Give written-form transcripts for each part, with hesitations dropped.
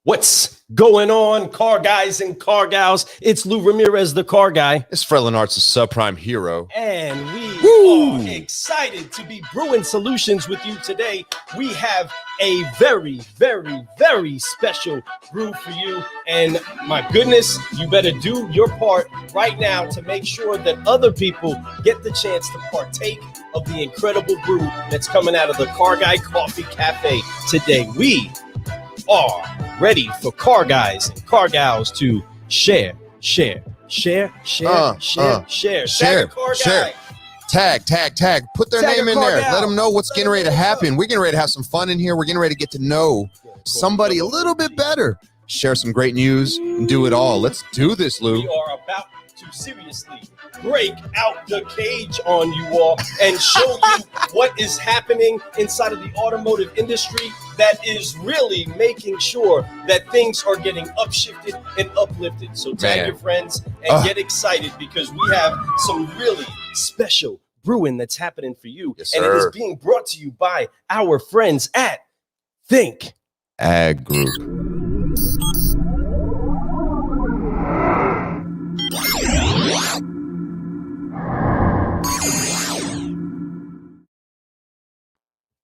What's going on, car guys and car gals? It's Lou Ramirez, the car guy. It's Frelin Arts, the subprime hero. And we are excited to be brewing solutions with you today. We have a very, very, very special brew for you. And my goodness, you better do your part right now to make sure that other people get the chance to partake of the incredible brew that's coming out of the Car Guy Coffee Cafe today. We are ready for car guys and car gals to share. Tag Put their name in there. Let them know what's getting ready to happen. We're getting ready to have some fun in here. We're getting ready to get to know somebody a little bit better. Share some great news and do it all. Let's do this, Lou. We are about to seriously break out the cage on you all and show you what is happening inside of the automotive industry that is really making sure that things are getting upshifted and uplifted. So tag your friends and get excited because we have some really special brewing that's happening for you. Yes, and sir. It is being brought to you by our friends at Think Ag Group.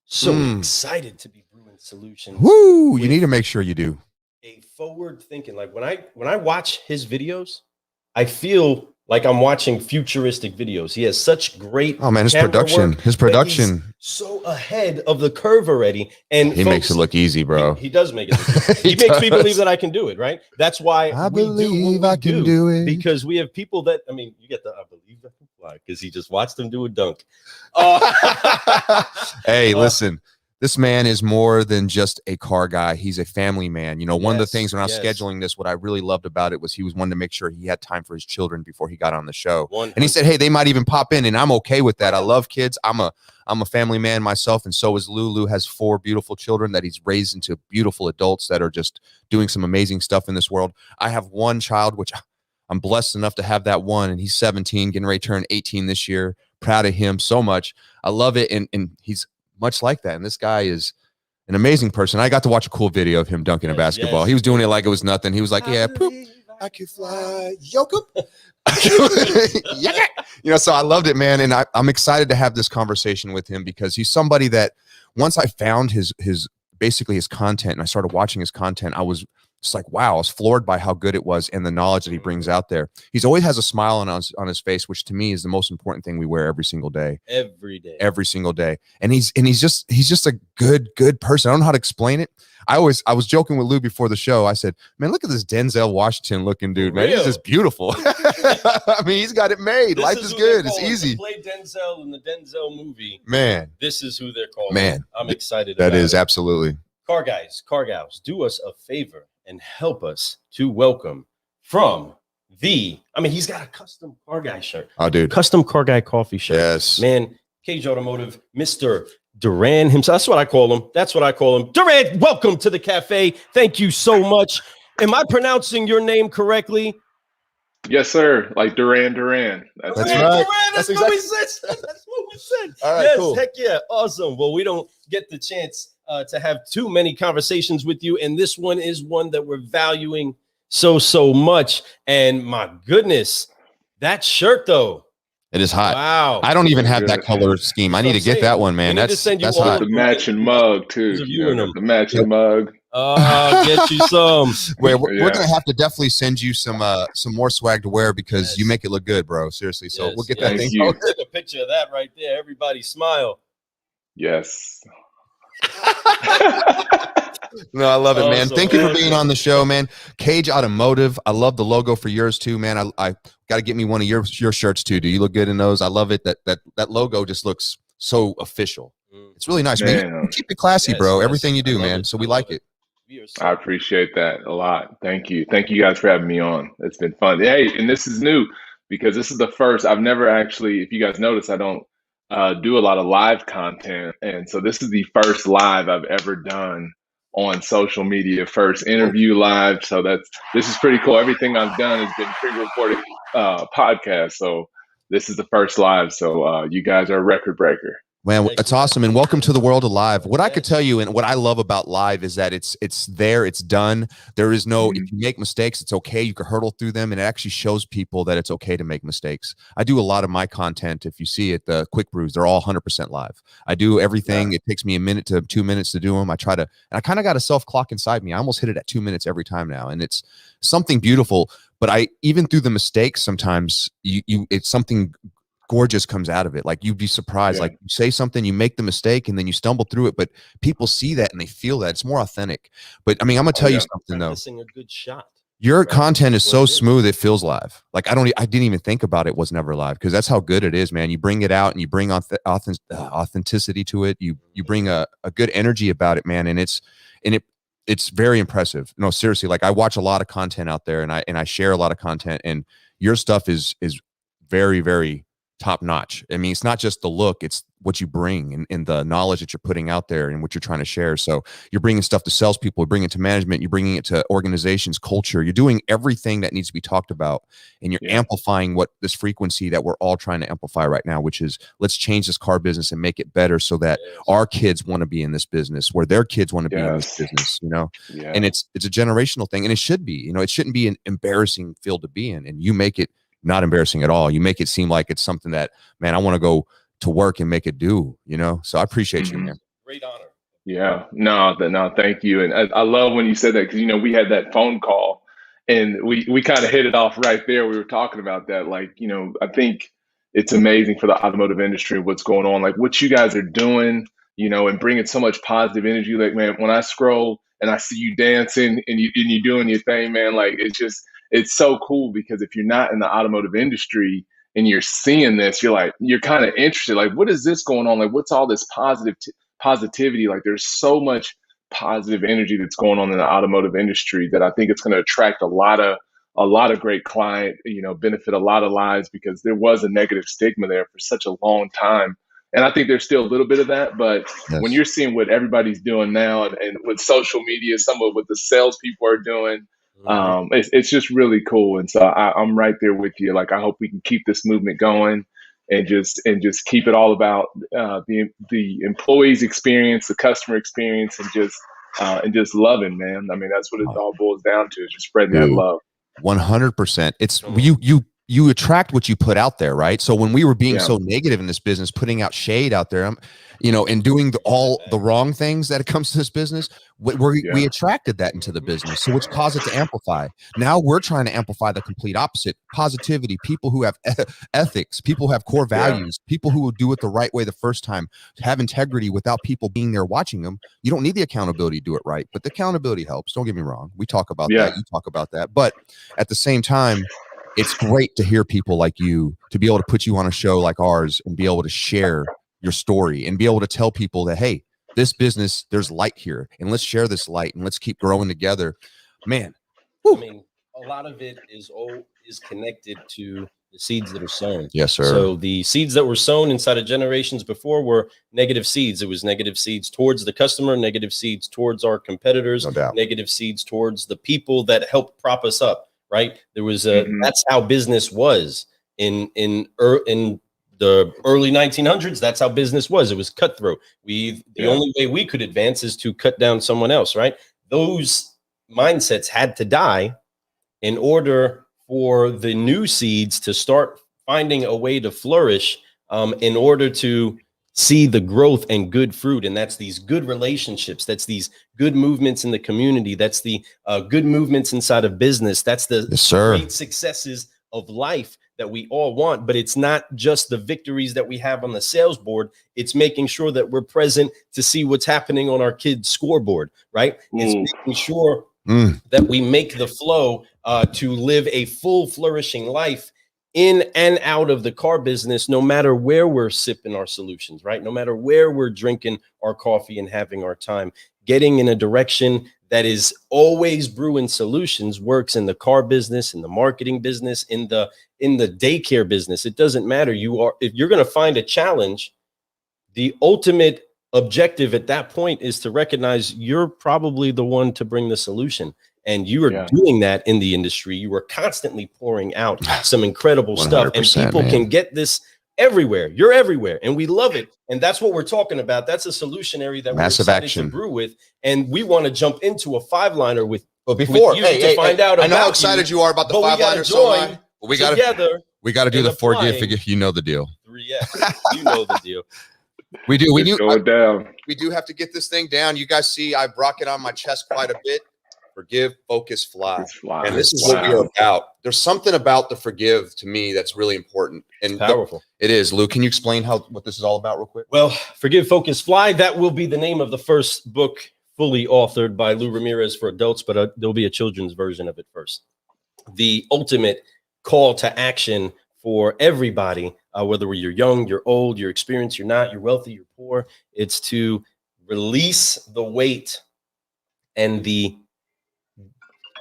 So excited to be brewing solutions. Woo! You need to make sure you do. A forward thinking, like when I watch his videos, I feel like I'm watching futuristic videos. He has such great his production so ahead of the curve already. And he makes it look easy, bro. He does make it look easy. He makes me believe that I can do it, right? That's why I believe I can do it. Because we have people that, I mean, you get the I believe I can fly because he just watched them do a dunk. Hey, listen. This man is more than just a car guy. He's a family man. You know, one of the things when I was scheduling this, what I really loved about it was he was wanting to make sure he had time for his children before he got on the show. 100%. And he said, hey, they might even pop in, and I'm okay with that. I love kids. I'm a family man myself, and so is Lou. Lou has 4 beautiful children that he's raised into beautiful adults that are just doing some amazing stuff in this world. I have one child, which I'm blessed enough to have that one, and he's 17, getting ready to turn 18 this year. Proud of him so much. I love it, and he's much like that. And this guy is an amazing person. I got to watch a cool video of him dunking a basketball. He was doing it like it was nothing. He was like, yeah, poop, I can fly. Yoke You know, so I loved it, man. And I'm excited to have this conversation with him because he's somebody that once I found his basically his content and I started watching his content, I was just like, wow, I was floored by how good it was and the knowledge that he brings out there. He's always has a smile on his face, which to me is the most important thing we wear every single day. Every single day. And he's just a good person. I don't know how to explain it. I was joking with Lou before the show. I said, man, look at this Denzel Washington looking dude, man. He's just beautiful. I mean, he's got it made. Life is good. It's easy. Play Denzel in the Denzel movie. Man. This is who they're calling. Man. I'm excited about it. That is absolutely. Car guys, car gals, do us a favor and help us to welcome from he's got a custom car guy shirt. Oh, dude. Custom car guy coffee shirt. Yes. Man, Cage Automotive, Mr. Durran himself. That's what I call him. Durran, welcome to the cafe. Thank you so much. Am I pronouncing your name correctly? Yes, sir. Like Durran. That's right. Durran, That's what we said. That's what we said. All right, yes, cool. Heck yeah. Awesome. Well, we don't get the chance to have too many conversations with you. And this one is one that we're valuing so much. And my goodness, that shirt though. It is hot. Wow. I don't even have that color scheme. I need to get that one, man. That's hot. The matching mug too. The matching mug. Get you some. We're gonna have to definitely send you some more swag to wear because you make it look good, bro. Seriously. So we'll get that thing. I'll take a picture of that right there. Everybody smile. Yes. No, I love it, man. Thank you for being on the show, man. Cage Automotive. I love the logo for yours too, man. I got to get me one of your shirts too. Do you look good in those? I love it. That logo just looks so official. It's really nice, man. Keep it classy, bro. Everything you do, man. So we like it. I appreciate that a lot. Thank you guys for having me on. It's been fun. Hey, and this is new because this is the first. I've never actually, if you guys notice, I don't do a lot of live content, and so this is the first live I've ever done on social media. First interview live, so this is pretty cool. Everything I've done has been pre-recorded podcast, so this is the first live. So you guys are a record breaker. Man, it's awesome. And welcome to the world of live. What I could tell you and what I love about live is that it's there, it's done. There is no, if you make mistakes, it's okay. You can hurdle through them, and it actually shows people that it's okay to make mistakes. I do a lot of my content. If you see it, the quick brews, they're all 100% live. I do everything. It takes me a minute to 2 minutes to do them. I try to, and I kind of got a self clock inside me. I almost hit it at 2 minutes every time now. And it's something beautiful, but I, even through the mistakes, sometimes it's something gorgeous comes out of it. Like, you'd be surprised. Like, you say something, you make the mistake, and then you stumble through it, but people see that and they feel that it's more authentic. But I mean, I'm gonna tell you something though. A good shot. Your content is so smooth, it feels live. Like, I didn't even think about it was never live, because that's how good it is, man. You bring it out and you bring authenticity to it. You bring a good energy about it, man. And it's very impressive. No, seriously, like, I watch a lot of content out there, and I share a lot of content, and your stuff is very, very top notch. I mean, it's not just the look, it's what you bring and the knowledge that you're putting out there and what you're trying to share. So you're bringing stuff to salespeople, you're bringing it to management, you're bringing it to organizations, culture. You're doing everything that needs to be talked about, and you're amplifying what this frequency that we're all trying to amplify right now, which is, let's change this car business and make it better so that our kids want to be in this business, where their kids want to be in this business, you know? And it's a generational thing, and it should be, you know, it shouldn't be an embarrassing field to be in, and you make it not embarrassing at all. You make it seem like it's something that, man, I want to go to work and make it do, you know? So I appreciate you, man. Great honor. Yeah, no, thank you. And I love when you said that, because, you know, we had that phone call and we kind of hit it off right there. We were talking about that. Like, you know, I think it's amazing for the automotive industry, what's going on, like what you guys are doing, you know, and bringing so much positive energy. Like, man, when I scroll and I see you dancing and you doing your thing, man, like, it's so cool, because if you're not in the automotive industry and you're seeing this, you're kind of interested. Like, what is this going on? Like, what's all this positivity? Like, there's so much positive energy that's going on in the automotive industry that I think it's going to attract a lot of great client, you know, benefit a lot of lives, because there was a negative stigma there for such a long time. And I think there's still a little bit of that, but when you're seeing what everybody's doing now, and with social media, some of what the salespeople are doing, it's just really cool. And so I'm right there with you. Like, I hope we can keep this movement going, and just keep it all about the employees' experience, the customer experience, and just loving, man. I mean, that's what it all boils down to, is just spreading that love. 100%. It's you attract what you put out there, right? So when we were being so negative in this business, putting out shade out there, you know, and doing all the wrong things that it comes to this business, we attracted that into the business, so which caused it to amplify. Now we're trying to amplify the complete opposite: positivity, people who have ethics, people who have core values, people who will do it the right way the first time, have integrity without people being there watching them. You don't need the accountability to do it right, but the accountability helps. Don't get me wrong. We talk about that. You talk about that. But at the same time, it's great to hear people like you, to be able to put you on a show like ours and be able to share your story and be able to tell people that, hey, this business, there's light here, and let's share this light and let's keep growing together, man. I mean, a lot of it is connected to the seeds that are sown. Yes, sir. So the seeds that were sown inside of generations before were negative seeds. It was negative seeds towards the customer, negative seeds towards our competitors, No doubt. Negative seeds towards the people that helped prop us up. Right. There was that's how business was in the early 1900s. That's how business was. It was cutthroat. The only way we could advance is to cut down someone else. Right. Those mindsets had to die in order for the new seeds to start finding a way to flourish, in order to see the growth and good fruit. And that's these good relationships. That's these good movements in the community. That's the good movements inside of business. That's the great successes of life that we all want. But it's not just the victories that we have on the sales board. It's making sure that we're present to see what's happening on our kids' scoreboard, right? It's making sure that we make the flow to live a full, flourishing life in and out of the car business, no matter where we're sipping our solutions, right? No matter where we're drinking our coffee and having our time, getting in a direction that is always brewing solutions works in the car business, in the marketing business, in the daycare business. It doesn't matter. If you're going to find a challenge, the ultimate objective at that point is to recognize you're probably the one to bring the solution. And you are doing that in the industry. You are constantly pouring out some incredible stuff, and people can get this everywhere. You're everywhere, and we love it. And that's what we're talking about. That's a solutionary that Massive we're excited action. to brew with, and we want to jump into a 5-liner with. But before, you to find out I know how about excited you are about the but we 5-liner. gotta join We got together. We got to do in the forgive. applying- You know the deal. 3X. You know the deal. We do. It's going down. We do have to get this thing down. You guys see, I brought it on my chest quite a bit. Forgive, focus, fly. And this is what we are about. There's something about the forgive to me that's really important and Powerful. It is. Lou, can you explain what this is all about real quick? Well, Forgive, Focus, Fly. That will be the name of the first book fully authored by Lou Ramirez for adults, but there'll be a children's version of it first. The ultimate call to action for everybody, whether you're young, you're old, you're experienced, you're not, you're wealthy, you're poor. It's to release the weight and the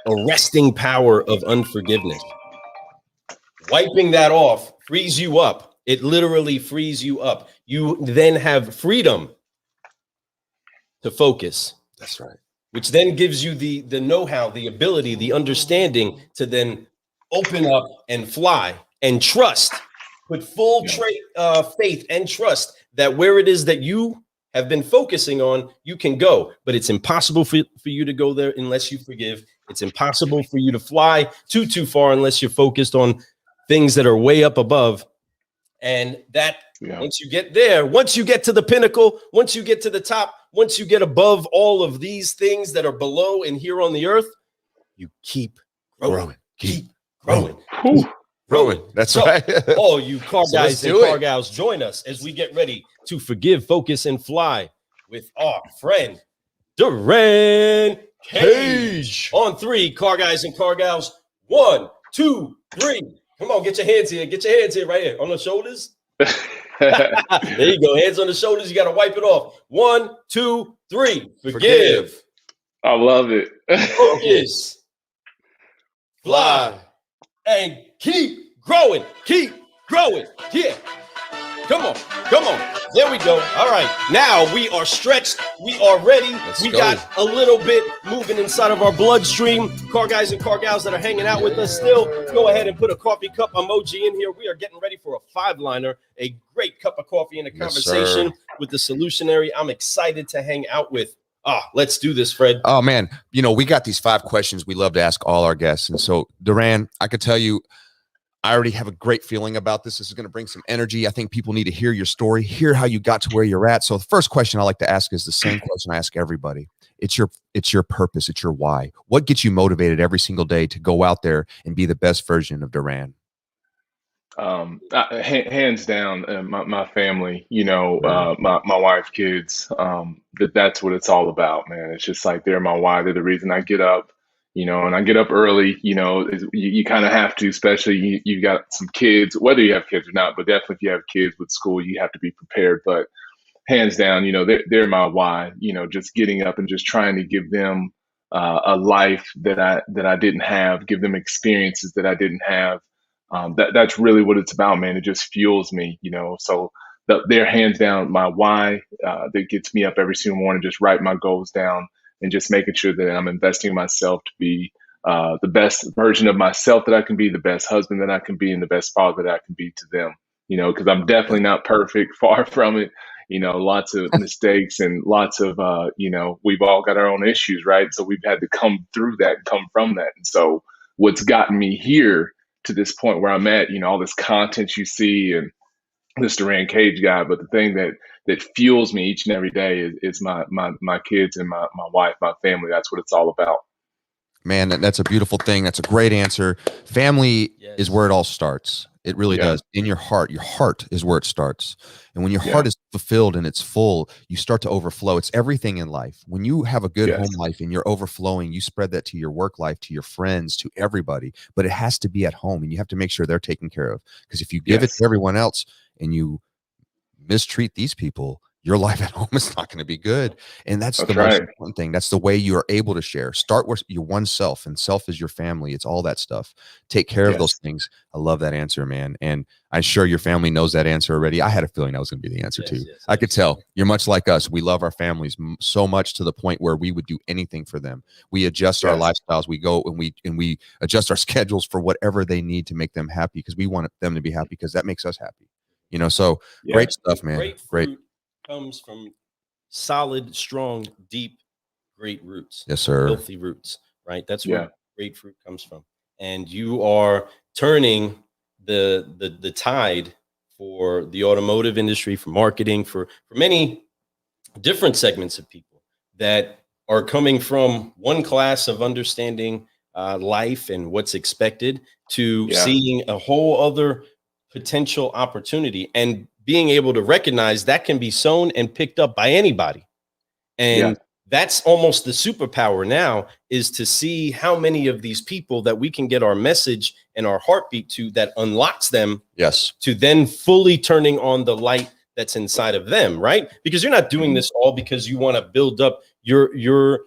arresting power of unforgiveness. Wiping that off frees you up. It literally frees you up. You then have freedom to focus. That's right. Which then gives you the know-how, the ability, the understanding to then open up and fly and trust. Put full faith and trust that where it is that you have been focusing on, you can go. But it's impossible for you to go there unless you forgive. It's impossible for you to fly too far unless you're focused on things that are way up above. And that once you get there, once you get to the pinnacle, once you get to the top, once you get above all of these things that are below and here on the earth, you keep growing. Keep growing. Keep growing. That's right. Oh, you car guys and car gals, join us as we get ready to forgive, focus, and fly with our friend Durran Cage. On 3, car guys and car gals. 1, 2, 3. Come on, get your hands here. Get your hands here, right here on the shoulders. There you go. Hands on the shoulders. You got to wipe it off. 1, 2, 3. Forgive. I love it. Focus. Fly. And keep growing. Keep growing. Yeah. Come on. Come on. There we go. All right. Now we are stretched. We are ready. We got a little bit moving inside of our bloodstream. Car guys and car gals that are hanging out with us still, go ahead and put a coffee cup emoji in here. We are getting ready for a 5-liner, a great cup of coffee and a conversation with the Solutionary I'm excited to hang out with. Let's do this, Fred. Oh, man. You know, we got these 5 questions we love to ask all our guests. And so, Durran, I could tell you, I already have a great feeling about this. This is going to bring some energy. I think people need to hear your story, hear how you got to where you're at. So the first question I like to ask is the same question I ask everybody. It's your purpose. It's your why. What gets you motivated every single day to go out there and be the best version of Durran? Hands down, my family, you know, my wife, kids, that's what it's all about, man. It's just like, they're my why. They're the reason I get up. You know, and I get up early, you know, you kind of have to, especially you got some kids, whether you have kids or not, but definitely if you have kids with school, you have to be prepared. But hands down, you know, they're my why, you know, just getting up and just trying to give them a life that I didn't have, give them experiences that I didn't have. That's really what it's about, man. It just fuels me, you know, so they're hands down my why that gets me up every single morning, just write my goals down. And just making sure that I'm investing in myself to be the best version of myself that I can be, the best husband that I can be, and the best father that I can be to them. You know, because I'm definitely not perfect, far from it. You know, lots of mistakes and lots of, you know, we've all got our own issues, right? So we've had to come through that and come from that. And so what's gotten me here to this point where I'm at, you know, all this content you see and this Durran Cage guy, but the thing that fuels me each and every day is my kids and my wife, my family. That's what it's all about. Man, that's a beautiful thing. That's a great answer. Family is where it all starts. It really does. In your heart is where it starts. And when your heart is fulfilled and it's full, you start to overflow. It's everything in life. When you have a good home life and you're overflowing, you spread that to your work life, to your friends, to everybody. But it has to be at home, and you have to make sure they're taken care of. Because if you give it to everyone else and you mistreat these people, your life at home is not going to be good. And that's the most important thing. That's the way you are able to share. Start with your one self, and self is your family. It's all that stuff. Take care of those things. I love that answer, man. And I'm sure your family knows that answer already. I had a feeling that was going to be the answer too. I could tell. You're much like us. We love our families so much to the point where we would do anything for them. We adjust our lifestyles. We go and we adjust our schedules for whatever they need to make them happy, because we want them to be happy, because that makes us happy. You know, so Yeah. great stuff, man. Great fruit comes from solid, strong, deep, great roots. Yes, sir. Healthy roots, right? That's where great fruit comes from. And you are turning the tide for the automotive industry, for marketing, for many different segments of people that are coming from one class of understanding life and what's expected to seeing a whole other potential opportunity and being able to recognize that can be sown and picked up by anybody. And that's almost the superpower now, is to see how many of these people that we can get our message and our heartbeat to, that unlocks them to then fully turning on the light that's inside of them, right? Because you're not doing this all because you want to build up your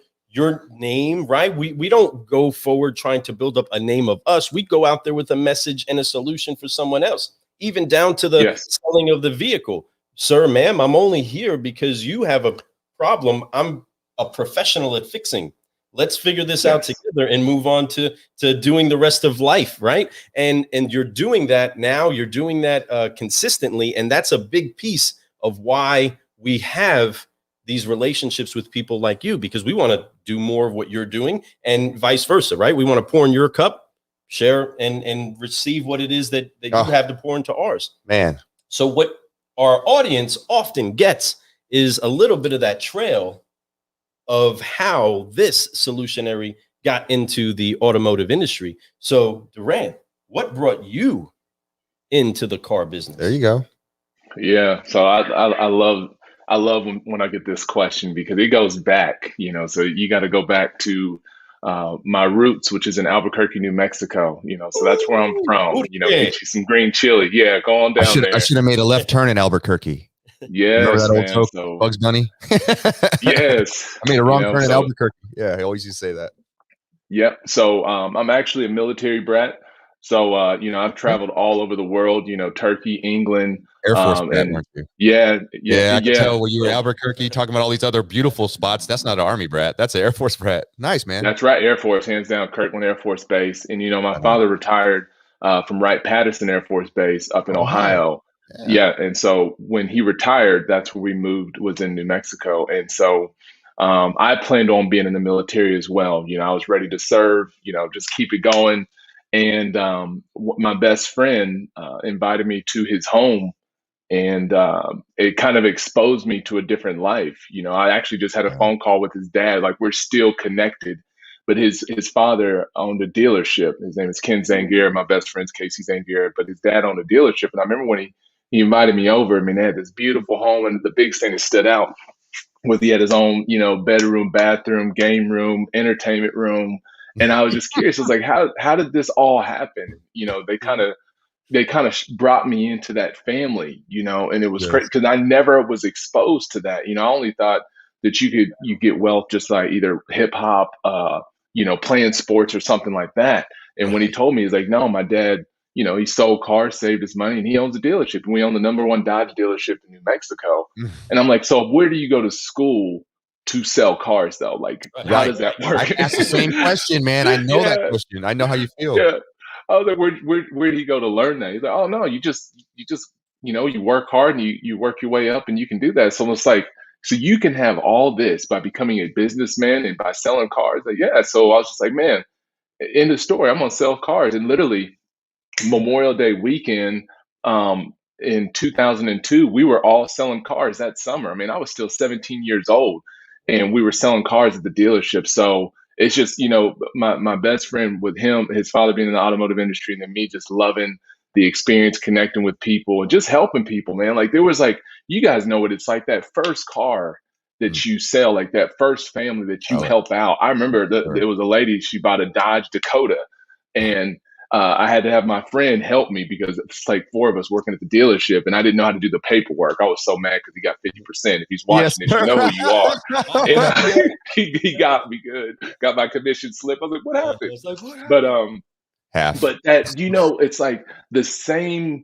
name, right? We don't go forward trying to build up a name of us. We go out there with a message and a solution for someone else, even down to the selling of the vehicle. Sir, ma'am, I'm only here because you have a problem I'm a professional at fixing. Let's figure this out together and move on to doing the rest of life, right? And you're doing that now. You're doing that consistently, and that's a big piece of why we have these relationships with people like you, because we want to do more of what you're doing, and vice versa, right? We want to pour in your cup, share, and receive what it is that you have to pour into ours, man. So what our audience often gets is a little bit of that trail of how this solutionary got into the automotive industry. So, Durran, what brought you into the car business? There you go. Yeah. So I love when I get this question, because it goes back, you know, so you got to go back to my roots, which is in Albuquerque, New Mexico, you know, so that's where I'm from, you know, get you some green chili. Yeah. Go on down there. I should have made a left turn in Albuquerque. Yes, that man. old joke, Bugs Bunny? Yes. I made a wrong turn in Albuquerque. Yeah, I always used to say that. Yep. So I'm actually a military brat. So you know, I've traveled all over the world, you know, Turkey, England. Air Force brat, weren't you? Yeah. I can tell when you were in Albuquerque talking about all these other beautiful spots. That's not an Army brat. That's an Air Force brat. Nice, man. That's right. Air Force, hands down, Kirtland Air Force Base. And, you know, my father retired from Wright-Patterson Air Force Base up in Ohio. Yeah. And so when he retired, that's where we moved, was in New Mexico. And so I planned on being in the military as well. You know, I was ready to serve, you know, just keep it going. And my best friend invited me to his home, and it kind of exposed me to a different life. You know, I actually just had a phone call with his dad. Like, we're still connected, but his father owned a dealership. His name is Ken Zangier. My best friend's Casey Zangier, but his dad owned a dealership. And I remember when he invited me over, I mean, they had this beautiful home, and the biggest thing that stood out was he had his own, you know, bedroom, bathroom, game room, entertainment room. And I was just curious. I was like, how did this all happen? You know, they kind of brought me into that family, you know, and it was great because I never was exposed to that. You know, I only thought that you get wealth just like either hip hop, you know, playing sports or something like that. And when he told me, he's like, no, my dad, you know, he sold cars, saved his money, and he owns a dealership. And we own the #1 Dodge dealership in New Mexico. And I'm like, so where do you go to school to sell cars, though? Like, how does that work? I asked the same question, man. I know that question. I know how you feel. Yeah. I was like, where do you go to learn that? He's like, oh no, you just, you know, you work hard and you work your way up and you can do that. So it's like, so you can have all this by becoming a businessman and by selling cars. Like, yeah. So I was just like, man, in the story, I'm gonna sell cars. And literally Memorial Day weekend, in 2002, we were all selling cars that summer. I mean, I was still 17 years old and we were selling cars at the dealership. So it's just, you know, my best friend, with him, his father being in the automotive industry, and then me just loving the experience, connecting with people and just helping people, man. Like, there was like, you guys know what it's like, that first car that you sell, like that first family that you help out. I remember there was a lady, she bought a Dodge Dakota, and I had to have my friend help me because it's like 4 of us working at the dealership, and I didn't know how to do the paperwork. I was so mad because he got 50%. If he's watching this, you know who you are. And he got me good, got my commission slip. I was like, what happened? But that, you know, it's like the same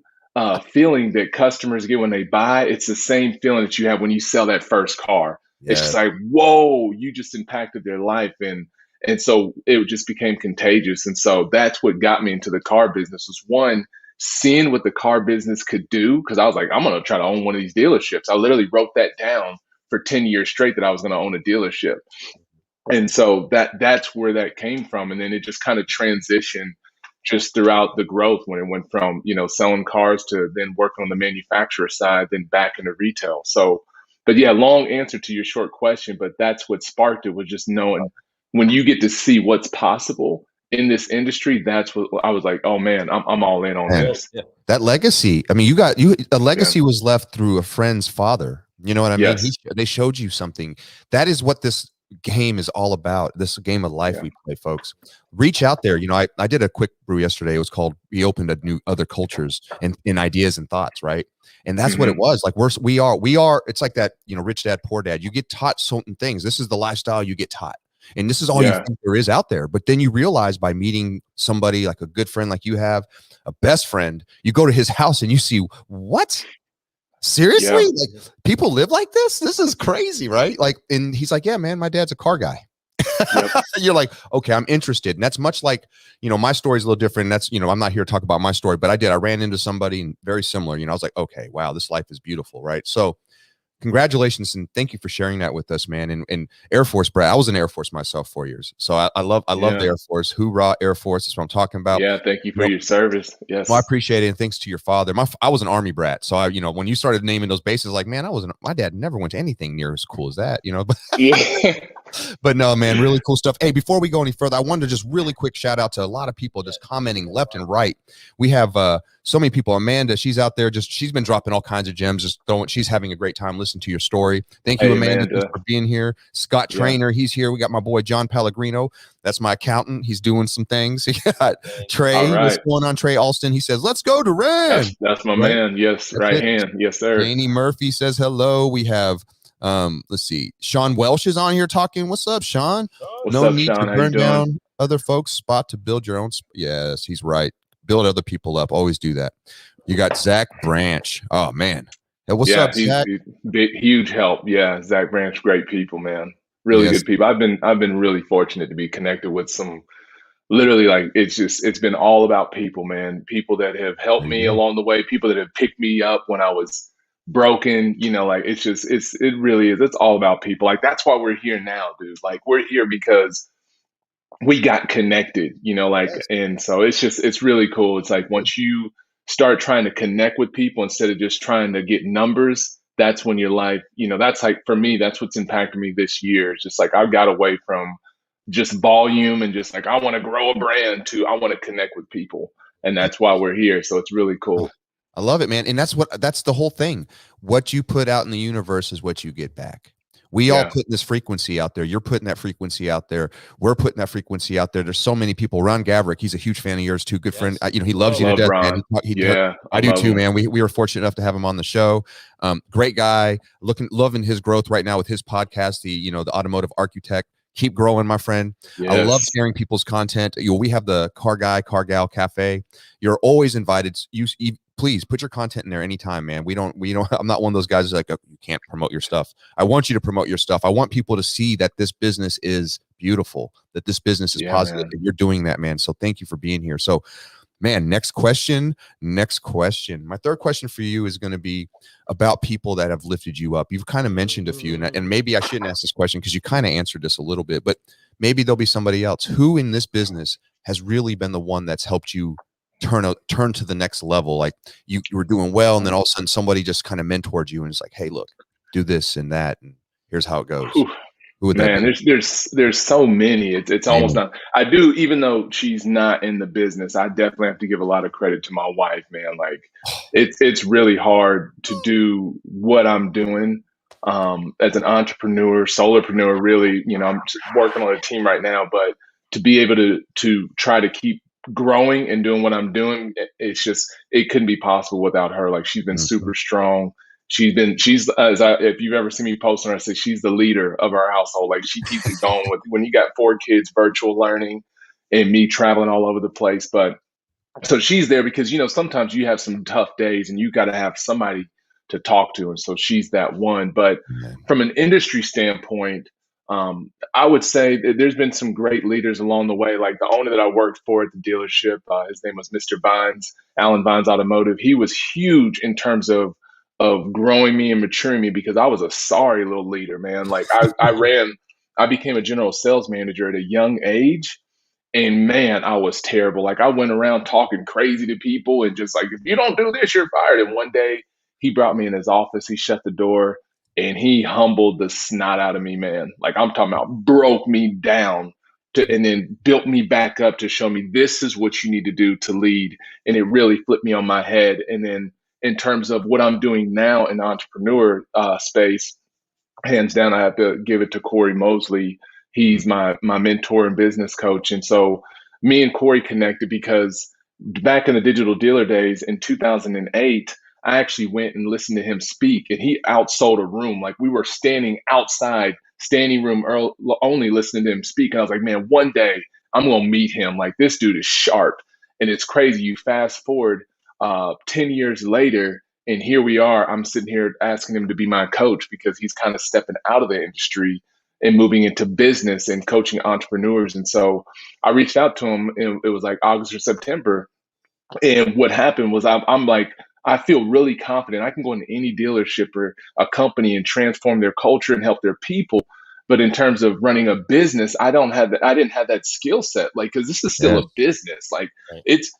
feeling that customers get when they buy. It's the same feeling that you have when you sell that first car. It's just like, whoa, you just impacted their life. And so it just became contagious. And so that's what got me into the car business, was one, seeing what the car business could do, because I was like, I'm going to try to own one of these dealerships. I literally wrote that down for 10 years straight that I was going to own a dealership. And so that's where that came from. And then it just kind of transitioned just throughout the growth when it went from, selling cars to then working on the manufacturer side, then back into retail. So, but yeah, long answer to your short question, but that's what sparked it, was just knowing when you get to see what's possible in this industry. That's what I was like, oh man, I'm all in on this. Yeah. That legacy. I mean, a legacy was left through a friend's father. You know what I mean? Yes. They showed you something. That is what this game is all about. This game of life we play, folks. Reach out there. I did a quick brew yesterday. It was called, we opened a new other cultures and in ideas and thoughts, right? And that's what it was. Like we are, it's like that, rich dad, poor dad. You get taught certain things. This is the lifestyle you get taught. And this is all you think there is out there. But then you realize by meeting somebody like a good friend, like you have, a best friend, you go to his house and you see, what? Seriously? Like, people live like this? This is crazy, right? Like, and he's like, yeah, man, my dad's a car guy. You're like, okay, I'm interested. And that's much like, my story's a little different. That's, I'm not here to talk about my story, but I ran into somebody very similar. I was like, okay, wow, this life is beautiful, right? So congratulations and thank you for sharing that with us, man. And Air Force, Brad, I was in Air Force myself 4 years, so I love the Air Force. Hoorah, Air Force! That's what I'm talking about. Yeah, thank you for your service. Yes, well, I appreciate it, and thanks to your father. I was an Army brat, so I, when you started naming those bases, like, man, my dad never went to anything near as cool as that, But no, man, really cool stuff. Hey, before we go any further, I wanted to just really quick shout out to a lot of people just commenting left and right. We have so many people. Amanda, she's out there, she's been dropping all kinds of gems, she's having a great time listening to your story. Thank you, Amanda, for being here. Scott Trainer, he's here. We got my boy John Pellegrino. That's my accountant. He's doing some things. He got Trey. Right. What's going on, Trey Alston? He says, let's go to Durran. That's my man. Yes, that's right hand. Yes, sir. Janie Murphy says hello. We have let's see, Sean Welsh is on here talking. What's up, Sean? What's up, need Sean? to burn down other folks' spot to build your own yes, he's right. Build other people up. Always do that. You got Zach Branch. Oh man. Hey, what's up, Zach? Big, huge help. Yeah, Zach Branch, great people, man. Really good people. I've been really fortunate to be connected with some, literally, like, it's been all about people, man. People that have helped me along the way, people that have picked me up when I was broken, like, it really is. It's all about people. Like, that's why we're here now, dude. Like, we're here because we got connected, and so it's really cool. It's like, once you start trying to connect with people instead of just trying to get numbers, that's when your life, that's like, for me, that's what's impacted me this year. It's just like, I got away from just volume and just like, I want to grow a brand, to I want to connect with people. And that's why we're here. So it's really cool. I love it, man. And that's the whole thing. What you put out in the universe is what you get back. We all put this frequency out there. You're putting that frequency out there. We're putting that frequency out there. There's so many people. Ron Gavrick, he's a huge fan of yours too. Good friend. He loves you to death, man. I do too, man. We were fortunate enough to have him on the show. Great guy. Loving his growth right now with his podcast, the Automotive Architect. Keep growing, my friend. Yes. I love sharing people's content. We have the Car Guy, Car Gal Cafe. You're always invited. Please put your content in there anytime, man. We don't, I'm not one of those guys who's like, oh, you can't promote your stuff. I want you to promote your stuff. I want people to see that this business is beautiful, that this business is positive, and you're doing that, man. So thank you for being here. So, man, next question. My third question for you is going to be about people that have lifted you up. You've kind of mentioned a few, and maybe I shouldn't ask this question because you kind of answered this a little bit, but maybe there'll be somebody else who in this business has really been the one that's helped you turn to the next level. Like you were doing well, and then all of a sudden somebody just kind of mentored you and it's like, hey, look, do this and that, and here's how it goes. Who would that be? There's so many. It's almost not. I do, even though she's not in the business, I definitely have to give a lot of credit to my wife, man. Like it's really hard to do what I'm doing as an entrepreneur, solopreneur. Really, I'm working on a team right now, but to be able to try to keep growing and doing what I'm doing, it couldn't be possible without her. Like, she's been super strong. If you've ever seen me post on her, I say she's the leader of our household. Like, she keeps it going with, when you got 4 kids, virtual learning, and me traveling all over the place. But so she's there because, sometimes you have some tough days and you got to have somebody to talk to. And so she's that one. But from an industry standpoint, I would say that there's been some great leaders along the way. Like the owner that I worked for at the dealership, his name was Mr. Vines, Alan Vines Automotive. He was huge in terms of growing me and maturing me because I was a sorry little leader, man. Like I became a general sales manager at a young age. And man, I was terrible. Like I went around talking crazy to people and just like, if you don't do this, you're fired. And one day he brought me in his office, he shut the door and he humbled the snot out of me, man. Like I'm talking about broke me down and then built me back up to show me this is what you need to do to lead. And it really flipped me on my head. And then in terms of what I'm doing now in the entrepreneur space, hands down, I have to give it to Corey Mosley. He's my mentor and business coach. And so me and Corey connected because back in the digital dealer days in 2008, I actually went and listened to him speak and he outsold a room. Like we were standing outside, standing room only listening to him speak. And I was like, man, one day I'm going to meet him. Like this dude is sharp. And it's crazy. You fast forward 10 years later, and here we are. I'm sitting here asking him to be my coach because he's kind of stepping out of the industry and moving into business and coaching entrepreneurs. And so I reached out to him, and it was like August or September. And what happened was I'm like, I feel really confident. I can go into any dealership or a company and transform their culture and help their people. But in terms of running a business, I didn't have that skill set. Like, because this is still a business. Like,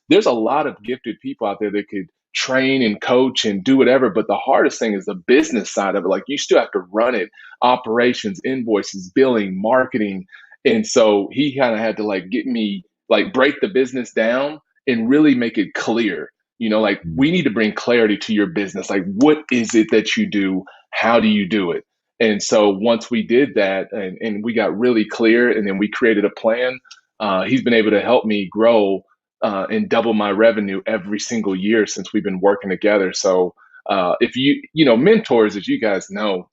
there's a lot of gifted people out there that could train and coach and do whatever. But the hardest thing is the business side of it. Like, you still have to run it, operations, invoices, billing, marketing. And so he kind of had to like get me like break the business down and really make it clear. You know, like we need to bring clarity to your business. Like, what is it that you do? How do you do it? And so once we did that and we got really clear and then we created a plan, he's been able to help me grow and double my revenue every single year since we've been working together. So if mentors, as you guys know,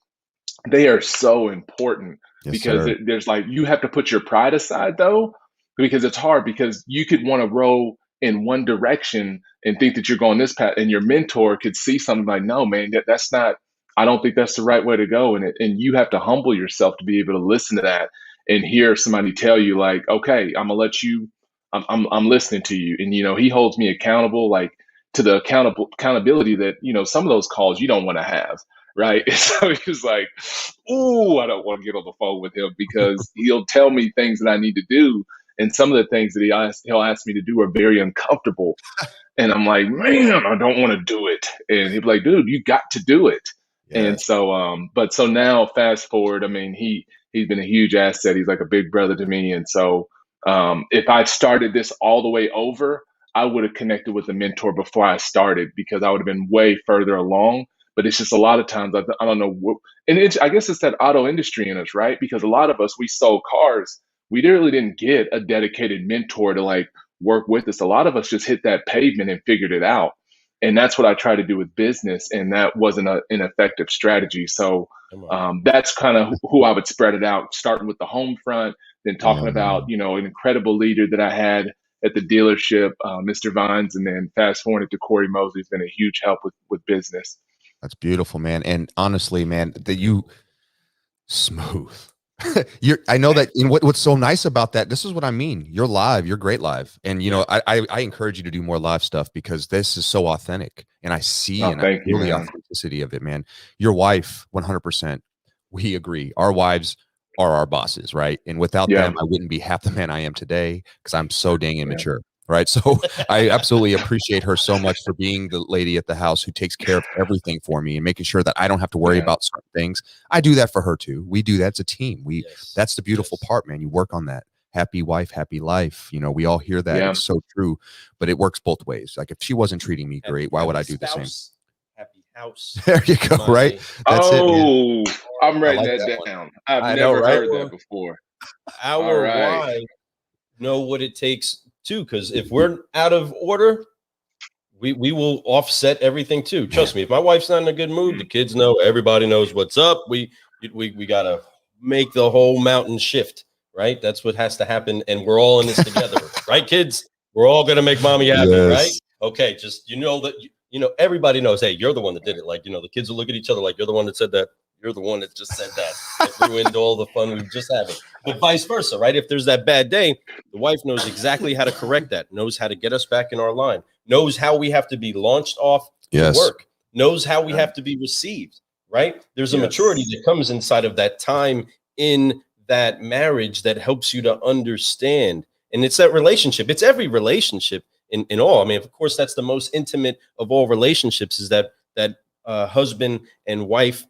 they are so important because there's like, you have to put your pride aside though, because it's hard because you could want to row in one direction and think that you're going this path and your mentor could see something like, no, man, that's not, I don't think that's the right way to go. And you have to humble yourself to be able to listen to that and hear somebody tell you like, okay, I'm gonna let you, I'm listening to you. And, he holds me accountable, like to the accountability that, some of those calls you don't want to have. Right. So he's like, ooh, I don't want to get on the phone with him because he'll tell me things that I need to do. And some of the things that he'll ask me to do are very uncomfortable. And I'm like, man, I don't want to do it. And he'd be like, dude, you got to do it. Yes. And so, so now fast forward, I mean, he's been a huge asset. He's like a big brother to me. And so, if I started this all the way over, I would have connected with a mentor before I started because I would have been way further along. But it's just a lot of times, I don't know. And I guess it's that auto industry in us, right? Because a lot of us, we sold cars. We really didn't get a dedicated mentor to like work with us. A lot of us just hit that pavement and figured it out. And that's what I try to do with business. And that wasn't an effective strategy. So that's kind of who I would spread it out, starting with the home front, then talking about, an incredible leader that I had at the dealership, Mr. Vines, and then fast forward to Corey Mosley has been a huge help with business. That's beautiful, man. And honestly, man, that you smooth. I know that what's so nice about that, this is what I mean. You're live, you're great live. And I encourage you to do more live stuff because this is so authentic. And I see I feel the authenticity of it, man. Your wife, 100%. We agree. Our wives are our bosses, right? And without them, I wouldn't be half the man I am today because I'm so dang immature. Right. So I absolutely appreciate her so much for being the lady at the house who takes care of everything for me and making sure that I don't have to worry about certain things. I do that for her too. We do that. It's a team. That's the beautiful part, man. You work on that. Happy wife, happy life. We all hear that. It's so true, but it works both ways. Like if she wasn't treating me great, why would I do the same? Happy house. There you go. Right. That's it, I'm writing that down. I've never heard that before. Our wives know what it takes too, because if we're out of order, we will offset everything too. Trust me, if my wife's not in a good mood, the kids know, everybody knows what's up. We gotta make the whole mountain shift, right? That's what has to happen, and we're all in this together, right, kids? We're all gonna make mommy happy, right? Okay, just that everybody knows, hey, you're the one that did it. Like, the kids will look at each other like you're the one that said that. you're the one that just said that ruined all the fun we were just having. But vice versa, right? If there's that bad day, the wife knows exactly how to correct that, knows how to get us back in our line, knows how we have to be launched off to work, knows how we have to be received, right? There's a maturity that comes inside of that time in that marriage that helps you to understand. And it's that relationship. It's every relationship in all. I mean, of course, that's the most intimate of all relationships, is that husband and wife,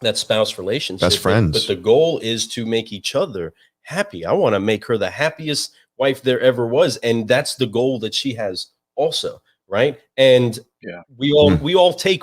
that spouse relationship. Best friends. But the goal is to make each other happy. I want to make her the happiest wife there ever was. And that's the goal that she has also, right? And we all take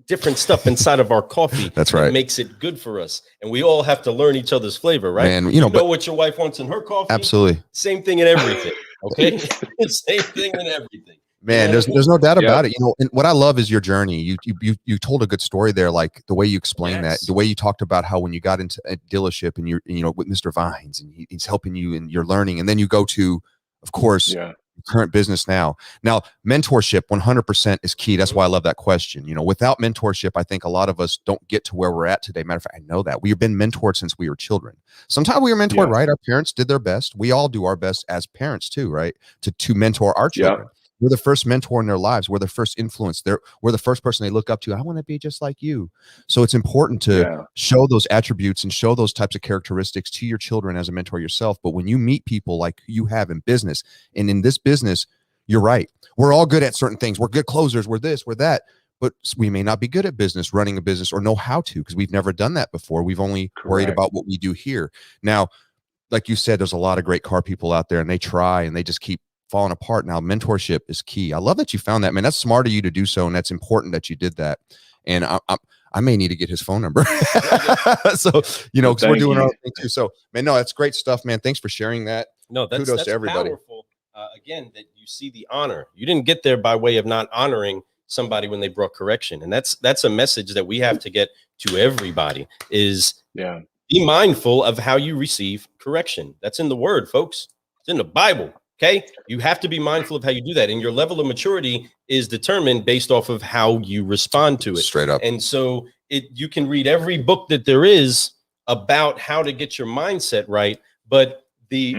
different stuff inside of our coffee. That's right. That makes it good for us. And we all have to learn each other's flavor, right? Man, you know what your wife wants in her coffee? Absolutely. Same thing in everything. Okay. Same thing in everything. Man, there's no doubt about it. You know, and what I love is your journey. You told a good story there, like the way you explained that, the way you talked about how when you got into a dealership and you're, you know, with Mr. Vines and he's helping you and you're learning, and then you go to, of course, your current business now. Now, mentorship 100% is key. That's why I love that question. You know, without mentorship, I think a lot of us don't get to where we're at today. Matter of fact, I know that we've been mentored since we were children. Sometimes we were mentored, right? Our parents did their best. We all do our best as parents too, right? To mentor our children. We're the first mentor in their lives. We're the first influence. We're the first person they look up to. I want to be just like you. So it's important to show those attributes and show those types of characteristics to your children as a mentor yourself. But when you meet people like you have in business, and in this business, you're right. We're all good at certain things. We're good closers. We're this, we're that. But we may not be good at business, running a business, or know how to, because we've never done that before. We've only worried about what we do here. Now, like you said, there's a lot of great car people out there, and they try and they just keep falling apart. Now, mentorship is key. I love that you found that, man. That's smart of you to do so, and that's important that you did that. And I may need to get his phone number. So, you know, because we're doing our own thing too. So, man, no, that's great stuff, man. Thanks for sharing that. No, kudos to everybody. Powerful. Again, that you see the honor. You didn't get there by way of not honoring somebody when they brought correction, and that's a message that we have to get to everybody. Is be mindful of how you receive correction. That's in the Word, folks. It's in the Bible. Okay, you have to be mindful of how you do that, and your level of maturity is determined based off of how you respond to it. Straight up. And so you can read every book that there is about how to get your mindset right, but the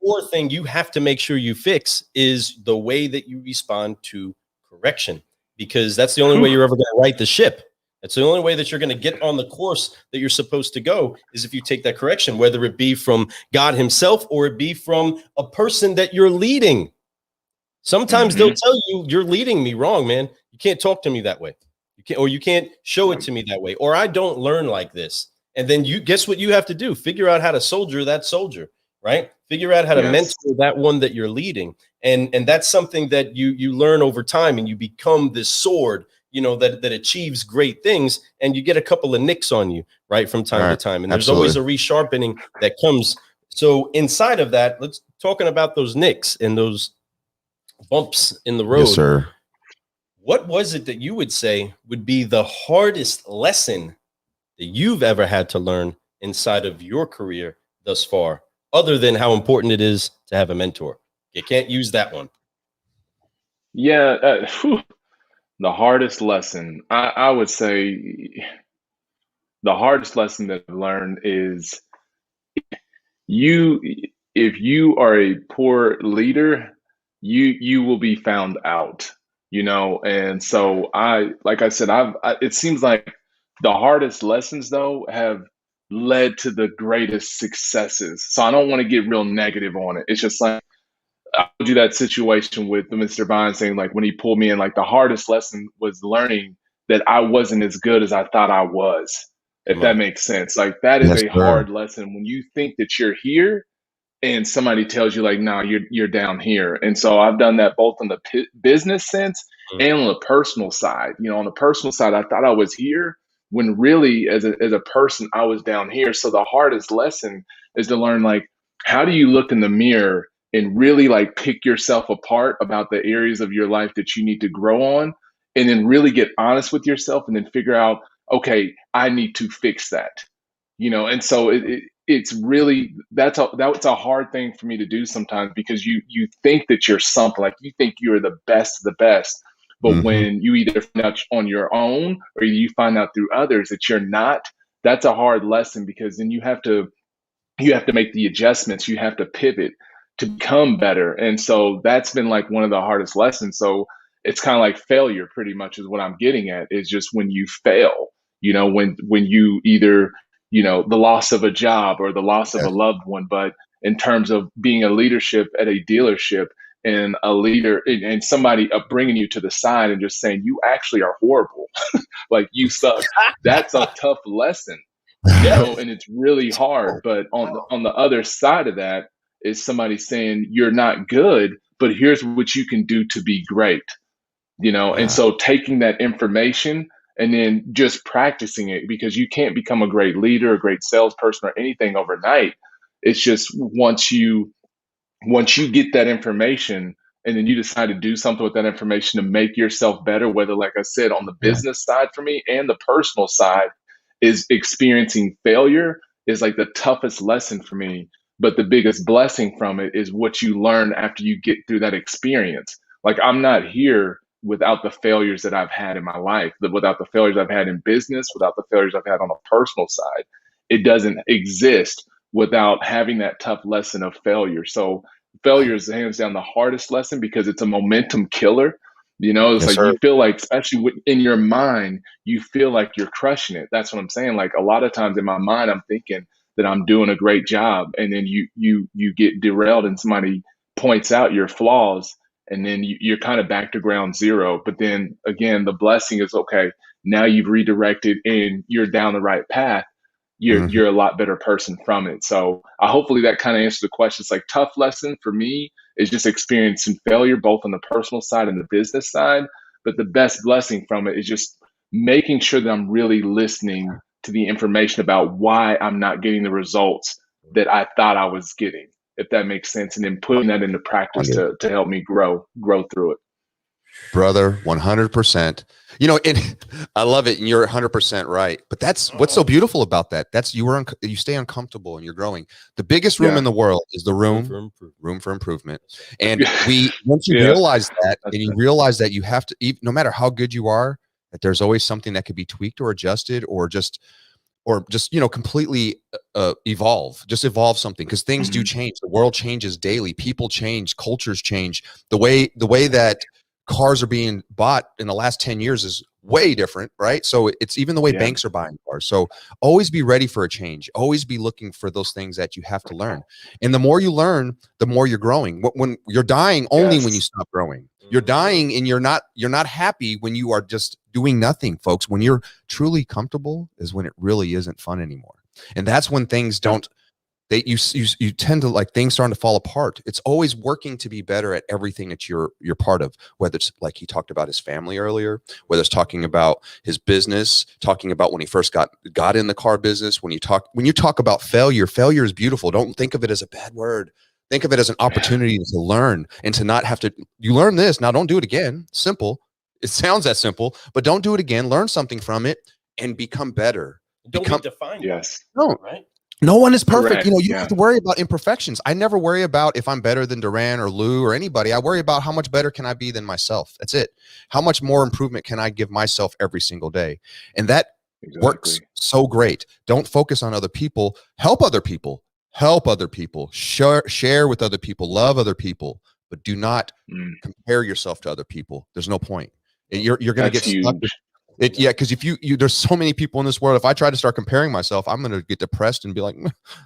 core thing you have to make sure you fix is the way that you respond to correction, because that's the only way you're ever going to right the ship. That's the only way that you're going to get on the course that you're supposed to go, is if you take that correction, whether it be from God himself or it be from a person that you're leading. Sometimes they'll tell you, you're leading me wrong, man. You can't talk to me that way. You can't show it to me that way. Or I don't learn like this. And then you guess what you have to do? Figure out how to soldier that soldier, right? Figure out how to mentor that one that you're leading. And that's something that you learn over time, and you become this sword, you know, that achieves great things, and you get a couple of nicks on you, right, from time to time. And there's always a resharpening that comes. So inside of that, let's talking about those nicks and those bumps in the road. Yes, sir. What was it that you would say would be the hardest lesson that you've ever had to learn inside of your career thus far, other than how important it is to have a mentor? You can't use that one. The hardest lesson, I would say the hardest lesson that I've learned is if you are a poor leader, you will be found out, you know? And so like I said, it seems like the hardest lessons though have led to the greatest successes. So I don't want to get real negative on it. It's just like, I told you that situation with Mr. Vine saying, like, when he pulled me in, like, the hardest lesson was learning that I wasn't as good as I thought I was, if that makes sense. Like, that is a hard lesson when you think that you're here and somebody tells you, like, no, you're down here. And so I've done that both in the business sense and on the personal side. You know, on the personal side, I thought I was here when really as a person, I was down here. So the hardest lesson is to learn, like, how do you look in the mirror and really like pick yourself apart about the areas of your life that you need to grow on, and then really get honest with yourself and then figure out, okay, I need to fix that, you know? And so it's really, that's a hard thing for me to do sometimes, because you think that you're something, like you think you're the best of the best, But when you either find out on your own or you find out through others that you're not, that's a hard lesson, because then you have to make the adjustments, you have to pivot to become better. And so that's been like one of the hardest lessons. So it's kind of like failure, pretty much, is what I'm getting at, is just when you fail, when you either, the loss of a job or the loss of a loved one. But in terms of being a leadership at a dealership, and a leader and somebody bringing you to the side and just saying, you actually are horrible, like you suck. That's a tough lesson, and it's really hard. But on the other side of that is somebody saying, you're not good, but here's what you can do to be great, And so taking that information and then just practicing it, because you can't become a great leader, a great salesperson, or anything overnight. It's just once you get that information and then you decide to do something with that information to make yourself better, whether, like I said, on the business side for me and the personal side, is experiencing failure is like the toughest lesson for me. But the biggest blessing from it is what you learn after you get through that experience. Like, I'm not here without the failures that I've had in my life, without the failures I've had in business, without the failures I've had on a personal side. It doesn't exist without having that tough lesson of failure. So failure is hands down the hardest lesson, because it's a momentum killer. It's like, you feel like, especially in your mind, you feel like you're crushing it. That's what I'm saying. Like, a lot of times in my mind, I'm thinking that I'm doing a great job, and then you get derailed and somebody points out your flaws, and then you're kind of back to ground zero. But then again, the blessing is, okay, now you've redirected and you're down the right path. You're a lot better person from it. So hopefully that kind of answers the question. It's like, tough lesson for me is just experiencing failure, both on the personal side and the business side. But the best blessing from it is just making sure that I'm really listening to the information about why I'm not getting the results that I thought I was getting, if that makes sense. And then putting that into practice to help me grow through it. Brother, 100%. And I love it, and you're 100% right. But that's what's so beautiful about that. That's you stay uncomfortable and you're growing. The biggest room in the world is the room for improvement. And once you realize that, and you realize that you have to, no matter how good you are, that there's always something that could be tweaked or adjusted or just completely evolve something, because things do change. The world changes daily. People change. Cultures change. The way that cars are being bought in the last 10 years is way different, right? So it's even the way banks are buying cars. So always be ready for a change. Always be looking for those things that you have to learn. And the more you learn, the more you're growing. When you're dying only when you stop growing. You're dying, and you're not happy when you are just doing nothing, folks. When you're truly comfortable is when it really isn't fun anymore. And that's when things don't, you tend to, like, things starting to fall apart. It's always working to be better at everything that you're part of, whether it's like he talked about his family earlier, whether it's talking about his business, talking about when he first got in the car business. When you talk about failure is beautiful. Don't think of it as a bad word. Think of it as an opportunity to learn and to not have to, you learn this, now don't do it again. Simple. It sounds that simple, but don't do it again. Learn something from it and become better. Don't be defined. Yes. No, right? No one is perfect. Correct. You don't have to worry about imperfections. I never worry about if I'm better than Durran or Lou or anybody. I worry about how much better can I be than myself. That's it. How much more improvement can I give myself every single day? And that works so great. Don't focus on other people. Help other people. Share with other people. Love other people. But do not compare yourself to other people. There's no point. You're going to get stuck with because if you there's so many people in this world. If I try to start comparing myself, I'm going to get depressed and be like,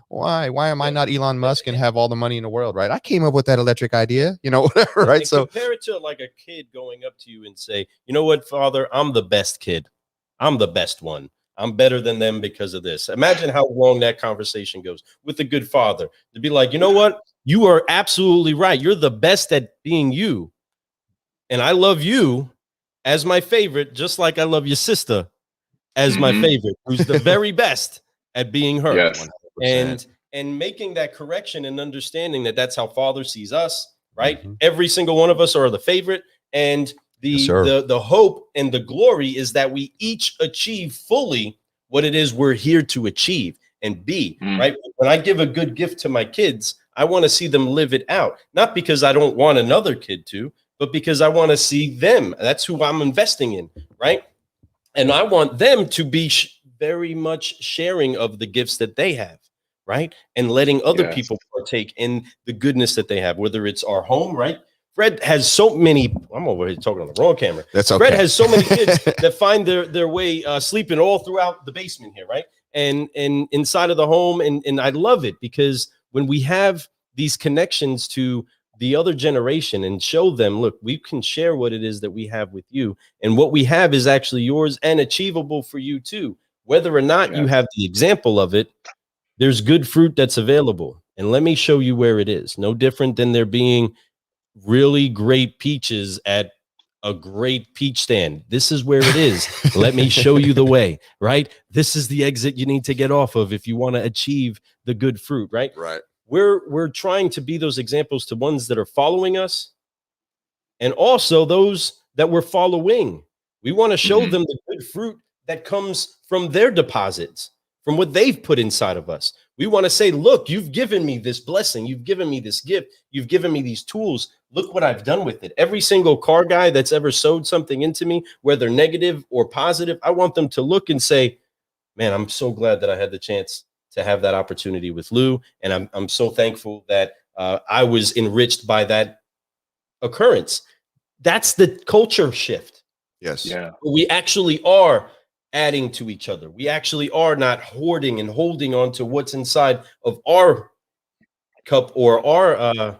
why am I not Elon Musk and have all the money in the world, right? I came up with that electric idea, whatever, right? And so compare it to like a kid going up to you and say, you know what, Father, I'm the best kid. I'm the best one. I'm better than them because of this. Imagine how long that conversation goes with a good father to be like, you know what? You are absolutely right. You're the best at being you. And I love you as my favorite, just like I love your sister as my favorite, who's the very best at being her. Yes. And making that correction and understanding that that's how Father sees us, right? Every single one of us are the favorite. And the hope and the glory is that we each achieve fully what it is we're here to achieve and be, right? When I give a good gift to my kids, I want to see them live it out, not because I don't want another kid to, but because I want to see them. That's who I'm investing in, right? And I want them to be very much sharing of the gifts that they have, right? And letting other people partake in the goodness that they have, whether it's our home, right? Fred has so many, I'm over here talking on the wrong camera. That's okay. Fred has so many kids that find their way sleeping all throughout the basement here, right? And inside of the home. And I love it because when we have these connections to the other generation and show them, look, we can share what it is that we have with you. And what we have is actually yours and achievable for you too. Whether or not you have the example of it, there's good fruit that's available. And let me show you where it is. No different than there being really great peaches at a great peach stand. This is where it is. Let me show you the way, right? This is the exit you need to get off of if you want to achieve the good fruit, right? Right. We're trying to be those examples to ones that are following us and also those that we're following. We want to show them the good fruit that comes from their deposits, from what they've put inside of us. We want to say, look, you've given me this blessing. You've given me this gift. You've given me these tools. Look what I've done with it. Every single car guy that's ever sowed something into me, whether negative or positive, I want them to look and say, man, I'm so glad that I had the chance to have that opportunity with Lou. And I'm so thankful that I was enriched by that occurrence. That's the culture shift. Yes. Yeah. We actually are adding to each other. We actually are not hoarding and holding on to what's inside of our cup or our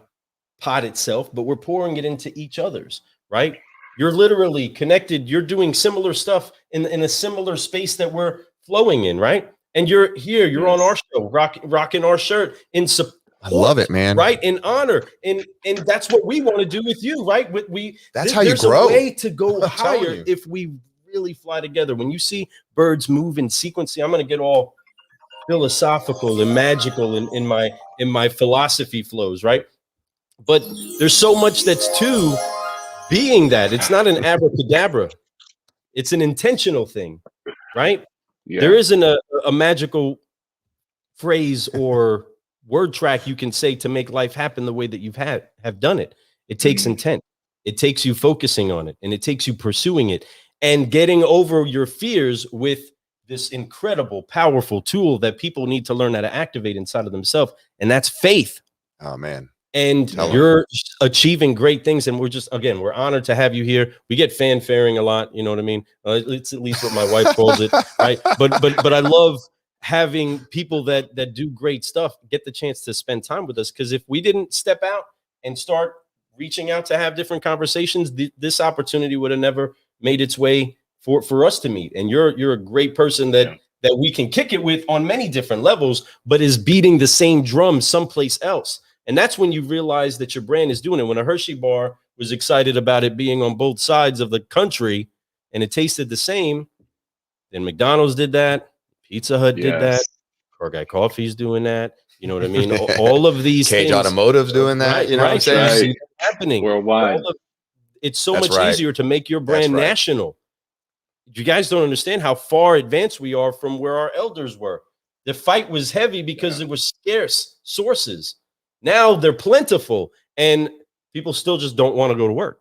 pot itself, but we're pouring it into each other's, right? You're literally connected. You're doing similar stuff in a similar space that we're flowing in, right? And you're here, you're on our show, rocking our shirt in support. I love it, man. Right? In honor. And that's what we want to do with you, right? That's how you grow. There's a way to go higher if we really fly together. When you see birds move in sequence, I'm going to get all philosophical and magical in my philosophy flows, right? But there's so much that's to being that. It's not an abracadabra. It's an intentional thing, right? Yeah. There isn't a magical phrase or word track you can say to make life happen the way that you've have done it. It takes intent. It takes you focusing on it, and it takes you pursuing it and getting over your fears with this incredible, powerful tool that people need to learn how to activate inside of themselves. And that's faith. Oh, man. And you're achieving great things. And we're honored to have you here. We get fanfaring a lot. You know what I mean? It's at least what my wife calls it. Right. But I love having people that do great stuff get the chance to spend time with us. Because if we didn't step out and start reaching out to have different conversations, this opportunity would have never made its way for us to meet. And you're a great person that we can kick it with on many different levels, but is beating the same drum someplace else. And that's when you realize that your brand is doing it. When a Hershey bar was excited about it being on both sides of the country and it tasted the same, then McDonald's did that. Pizza Hut did that. Car Guy Coffee's doing that. You know what I mean? All of these Cage things. Automotive's doing that. Right, you know what I'm saying? Right. Happening worldwide. It's so much easier to make your brand national. You guys don't understand how far advanced we are from where our elders were. The fight was heavy because it was scarce sources. Now they're plentiful, and people still just don't want to go to work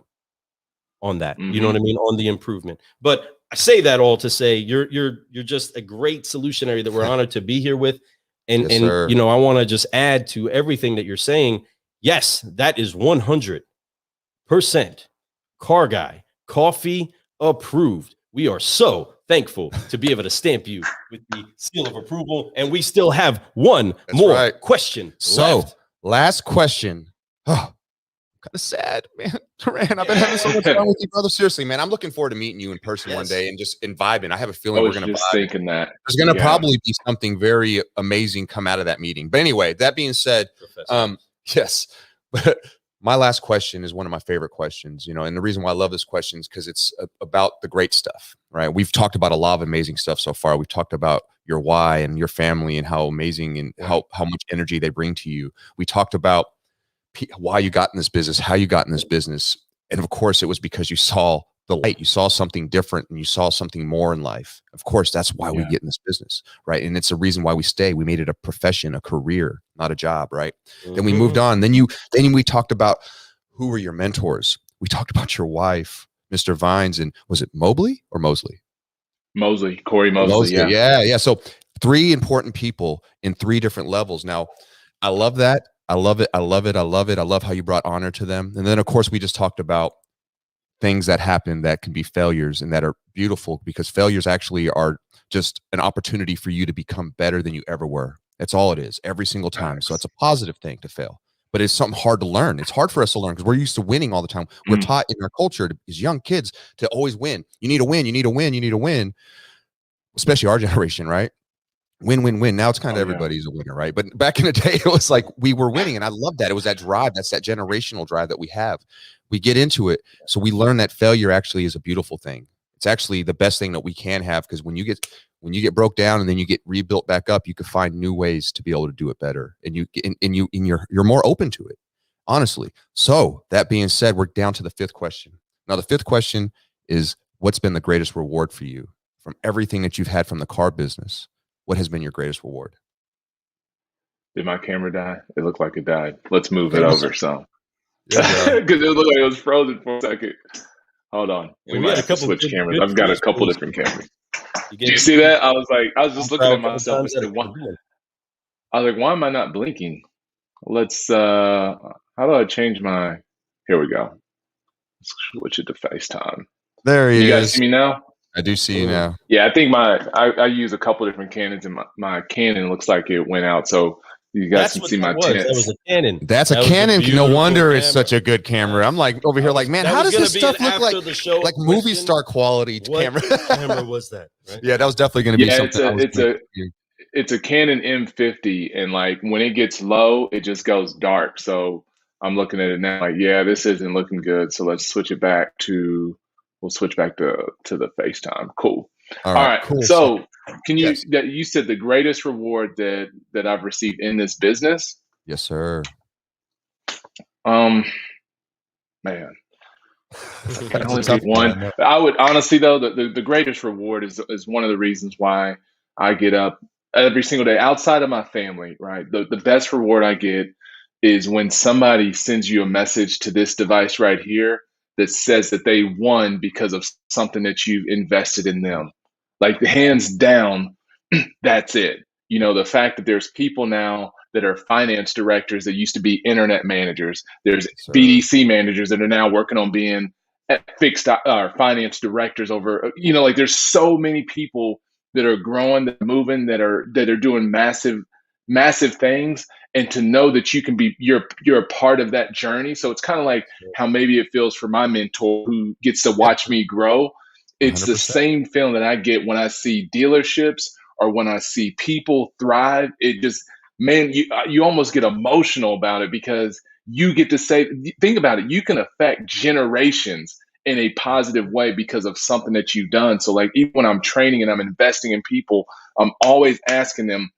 on that. You know what I mean? On the improvement. But I say that all to say you're just a great solutionary that we're honored to be here with. And you know, I want to just add to everything that you're saying. Yes, that is 100% Car Guy Coffee approved. We are so thankful to be able to stamp you with the seal of approval. And we still have one more question left. Last question. Oh, I'm kind of sad, man. Durran, I've been having so much fun with you, brother. Seriously, man. I'm looking forward to meeting you in person one day and just vibing. I have a feeling we're going to vibe. Thinking that there's going to probably be something very amazing come out of that meeting. But anyway, that being said, yes. But my last question is one of my favorite questions, you know, and the reason why I love this question is because it's about the great stuff, right? We've talked about a lot of amazing stuff so far. We've talked about your why and your family and how amazing and how much energy they bring to you. We talked about why you got in this business, how you got in this business. And of course, it was because you saw the light, you saw something different and you saw something more in life. Of course, that's why we get in this business, right? And it's the reason why we stay. We made it a profession, a career, not a job, right? Then we moved on. Then we talked about who were your mentors? we talked about your wife, Mr. Vines, and was it Mobley or Mosley? Corey Mosley. Yeah. So 3 important people in 3 different levels. Now, I love that. I love it. I love how you brought honor to them. And then, of course, we just talked about things that happen that can be failures and that are beautiful, because failures actually are just an opportunity for you to become better than you ever were. That's all it is, every single time. So it's a positive thing to fail, but it's something hard to learn. It's hard for us to learn because we're used to winning all the time. We're taught in our culture as young kids to always win. You need to win. You need to win. You need to win. Especially our generation, right? Win, win, win. Now it's kind of everybody's a winner, right? But back in the day, it was like we were winning, and I love that. It was that drive. That's that generational drive that we have. We get into it, so we learn that failure actually is a beautiful thing. It's actually the best thing that we can have, because when you get broke down and then you get rebuilt back up, you can find new ways to be able to do it better, and you're more open to it, honestly. So that being said, we're down to the 5th question. Now, the 5th question is, what's been the greatest reward for you from everything that you've had from the car business? What has been your greatest reward? Did my camera die? It looked like it died. Let's move it over some. Because it looked like it was frozen for a second. Hold on. We might have to switch cameras. I've got a couple different cameras. Did you see that? I was just looking at myself and said, I was like, why am I not blinking? Let's how do I change my, here we go. Let's switch it to FaceTime. There he is. You guys see me now? I do see you now. Yeah, I think I use a couple different Canons, and my Canon looks like it went out. So you guys can see my tents. That was a Canon. That's a Canon. No wonder it's such a good camera. I'm like over here like, man, how does this stuff look like movie star quality camera? What camera was that? Right? Yeah, that was definitely going to be something. It's a Canon M50, and like when it gets low, it just goes dark. So I'm looking at it now like, yeah, this isn't looking good. So let's switch it back to. We'll switch back to the FaceTime. Cool. All right. Cool. So can you, that you said the greatest reward that I've received in this business? Yes, sir. Man, I can only pick one. I would honestly, though, the greatest reward is one of the reasons why I get up every single day outside of my family, right? The best reward I get is when somebody sends you a message to this device right here that says that they won because of something that you've invested in them. Like, hands down, that's it. You know, the fact that there's people now that are finance directors that used to be internet managers. There's BDC managers that are now working on being fixed finance directors over, you know, like there's so many people that are growing, that are moving, that are doing massive things. And to know that you can be, you're a part of that journey. So it's kind of like how maybe it feels for my mentor who gets to watch me grow. It's 100%. The same feeling that I get when I see dealerships or when I see people thrive. It just, man, you almost get emotional about it because you get to say, think about it, you can affect generations in a positive way because of something that you've done. So like, even when I'm training and I'm investing in people, I'm always asking them,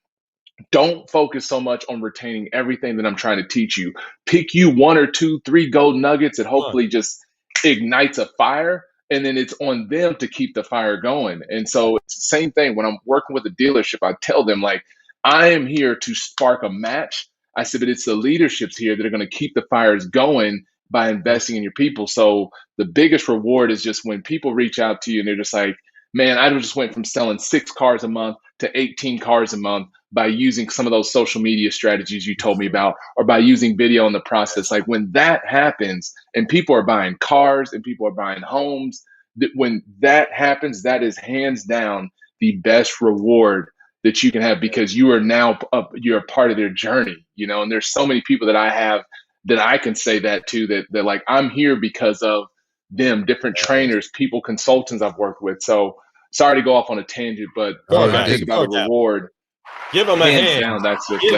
don't focus so much on retaining everything that I'm trying to teach you. Pick you 1 or 2, 3 gold nuggets that hopefully just ignites a fire. And then it's on them to keep the fire going. And so it's the same thing when I'm working with a dealership. I tell them, like, I am here to spark a match. I said, but it's the leaderships here that are going to keep the fires going by investing in your people. So the biggest reward is just when people reach out to you and they're just like, man, I just went from selling 6 cars a month to 18 cars a month by using some of those social media strategies you told me about, or by using video in the process. Like, when that happens and people are buying cars and people are buying homes, when that happens, that is hands down the best reward that you can have, because you are now you're a part of their journey, you know. And there's so many people that I have that I can say that to, that they're like, I'm here because of them, different trainers, people, consultants I've worked with. So sorry to go off on a tangent, but when I think about a reward, give them a hand. Down, that's what it is.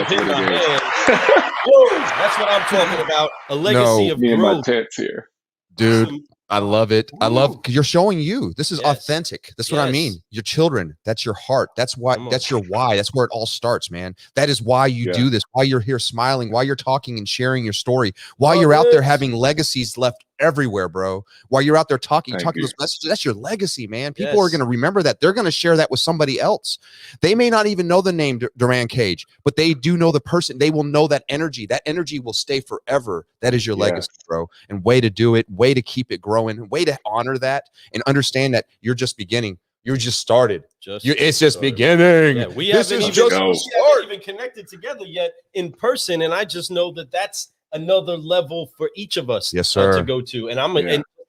That's what I'm talking about. A legacy of me growth. And my tents here, dude. I love it. I love, because you're showing you. This is authentic. That's what I mean. Your children. That's your heart. That's why. That's your why. That's where it all starts, man. That is why you do this. Why you're here smiling. Why you're talking and sharing your story. Why you're out there having legacies left everywhere, bro. While you're out there talking Thank you. those messages, that's your legacy, man. People are going to remember that. They're going to share that with somebody else. They may not even know the name Durran Cage, but they do know the person. They will know that energy. That energy will stay forever. That is your legacy, bro. And way to do it, way to keep it growing, way to honor that and understand that you're just beginning. You're just started. It's just beginning. Yeah, we haven't even connected together yet in person, and I just know that that's another level for each of us to go to. And I'm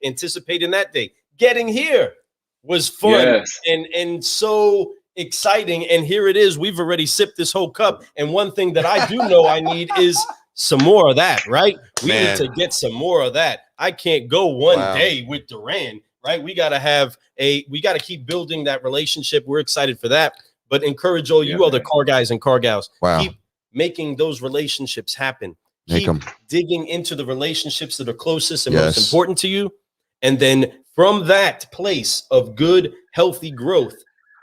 anticipating that day. Getting here was fun and so exciting. And here it is. We've already sipped this whole cup. And one thing that I do know I need is some more of that, right? We need to get some more of that. I can't go one day with Durran. Right. We got to keep building that relationship. We're excited for that. But encourage all you other car guys and car gals. Keep making those relationships happen. Keep digging into the relationships that are closest and most important to you. And then from that place of good, healthy growth,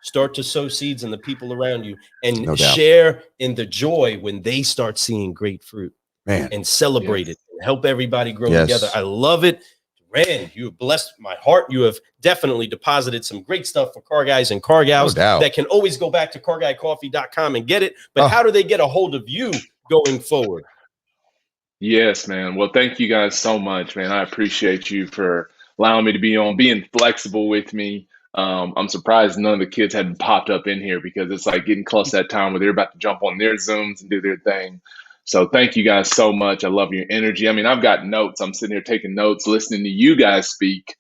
start to sow seeds in the people around you and share in the joy when they start seeing great fruit and celebrate it and help everybody grow together. I love it. Man, you have blessed my heart. You have definitely deposited some great stuff for car guys and car gals that can always go back to carguycoffee.com and get it. But how do they get a hold of you going forward? Yes, man. Well, thank you guys so much, man. I appreciate you for allowing me to be on, being flexible with me. I'm surprised none of the kids hadn't popped up in here because it's like getting close to that time where they're about to jump on their Zooms and do their thing. So thank you guys so much. I love your energy. I mean, I've got notes. I'm sitting here taking notes, listening to you guys speak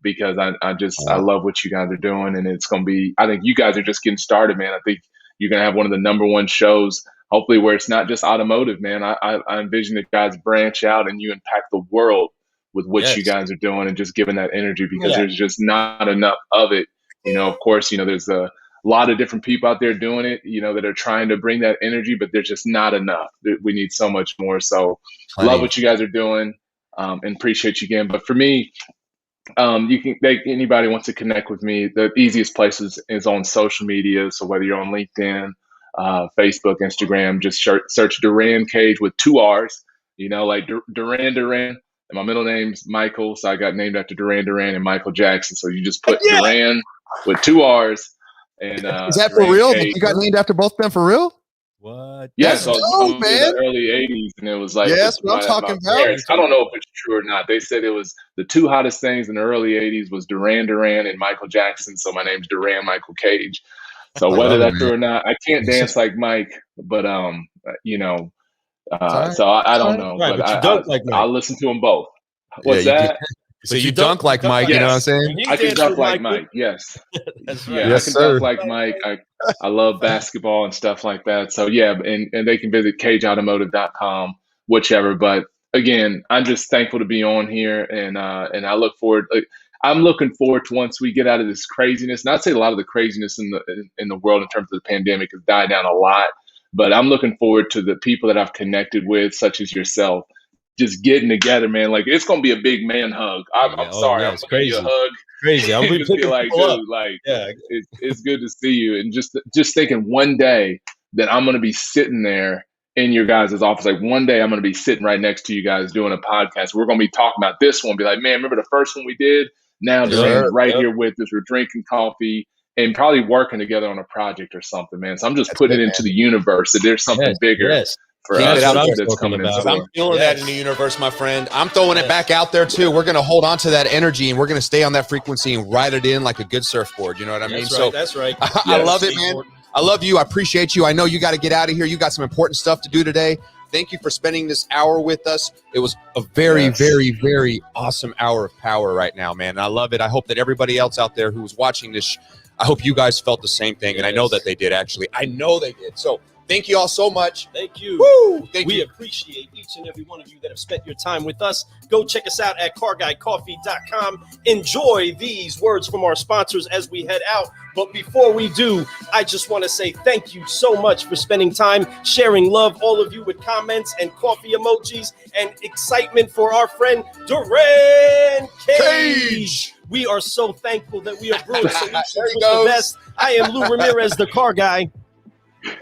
because I love what you guys are doing. And it's going to be, I think you guys are just getting started, man. I think you're going to have one of the #1 shows, hopefully, where it's not just automotive, man. I envision that guys branch out and you impact the world with what you guys are doing and just giving that energy because there's just not enough of it. You know, of course, you know, there's a lot of different people out there doing it, you know, that are trying to bring that energy, but there's just not enough. We need so much more. So love what you guys are doing and appreciate you again. But for me, anybody wants to connect with me, the easiest place is on social media. So whether you're on LinkedIn, Facebook, Instagram, just search Durran Cage with 2 R's, you know, like Durran. And my middle name's Michael. So I got named after Durran and Michael Jackson. So you just put Durran with 2 R's. And is that for real? You got named after both of them for real? What? Yeah, so in the early 80s, and it was like, what I'm talking about. Parents, I don't know if it's true or not. They said it was the 2 hottest things in the early 80s was Durran and Michael Jackson. So my name's Durran Michael Cage. So whether that's true or not, I can't dance like Mike, but you know, so I don't know. Right, but I'll listen to them both. What's that? So you dunk like Mike, you know what I'm saying? I can dunk like Mike, yes. That's right. Yeah, I can dunk like Mike. I love basketball and stuff like that. So yeah, and they can visit cageautomotive.com, whichever. But again, I'm just thankful to be on here and I look forward. I'm looking forward to once we get out of this craziness. And I'd say a lot of the craziness in the world in terms of the pandemic has died down a lot. But I'm looking forward to the people that I've connected with, such as yourself, just getting together, man. Like it's gonna be a big man hug. I'm sorry, I'm gonna give you a hug. Crazy. I'm just be like, dude, like it's good to see you. And just thinking one day that I'm gonna be sitting there in your guys' office. Like one day I'm gonna be sitting right next to you guys doing a podcast. We're gonna be talking about this one. Be like, man, remember the first one we did? Now Durran's right here with us. We're drinking coffee and probably working together on a project or something, man. So I'm just putting it into the universe that there's something bigger. For us, that's coming about. I'm feeling that in the universe, my friend. I'm throwing it back out there too. We're going to hold on to that energy and we're going to stay on that frequency and ride it in like a good surfboard. You know what I mean? That's right. I love it, man. I love you. I appreciate you. I know you got to get out of here. You got some important stuff to do today. Thank you for spending this hour with us. It was a very, very, very awesome hour of power right now, man. And I love it. I hope that everybody else out there who was watching this, I hope you guys felt the same thing. And I know that they did, actually. I know they did. So thank you all so much. Thank you. Woo! We appreciate each and every one of you that have spent your time with us. Go check us out at carguycoffee.com. Enjoy these words from our sponsors as we head out. But before we do, I just want to say thank you so much for spending time sharing love, all of you, with comments and coffee emojis and excitement for our friend Durran Cage. We are so thankful that we are brewing solutions with the best. I am Lou Ramirez, the car guy.